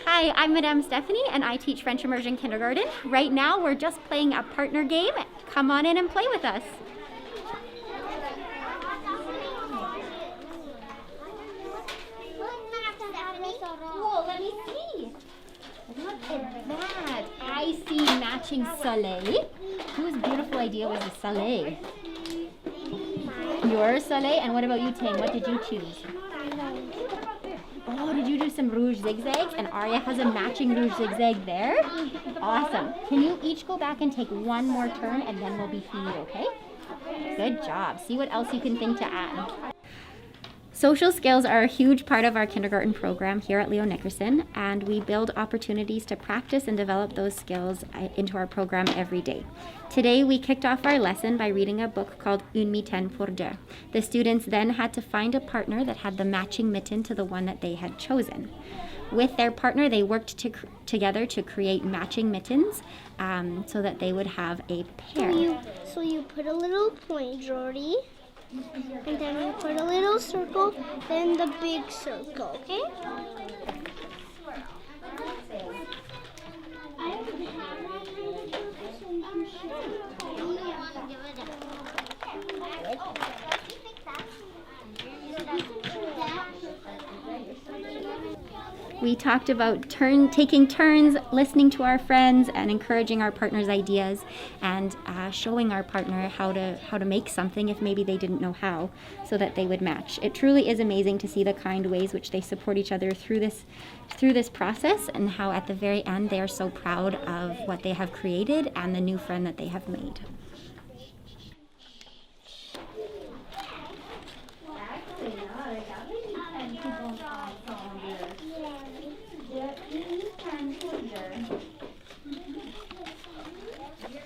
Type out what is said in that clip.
Hi, I'm Madame Stephanie and I teach French Immersion Kindergarten. Right now we're just playing a partner game. Come on in and play with us. Whoa, let me see. Look at that. I see matching soleil. Whose beautiful idea was the soleil? Your soleil? And what about you, Ting? What did you choose? Oh, did you do some rouge zigzags? And Arya has a matching rouge zigzag there? Awesome. Can you each go back and take one more turn and then we'll be feed, okay? Good job. See what else you can think to add. Social skills are a huge part of our kindergarten program here at Leo Nickerson, and we build opportunities to practice and develop those skills into our program every day. Today, we kicked off our lesson by reading a book called Une mitaine pour deux. The students then had to find a partner that had the matching mitten to the one that they had chosen. With their partner, they worked together to create matching mittens so that they would have a pair. So you put a little point, Jordy. And then you put a little circle, then the big circle, okay? We talked about taking turns, listening to our friends, and encouraging our partner's ideas, and showing our partner how to make something if maybe they didn't know how, so that they would match. It truly is amazing to see the kind ways which they support each other through this process, and how at the very end they are so proud of what they have created and the new friend that they have made.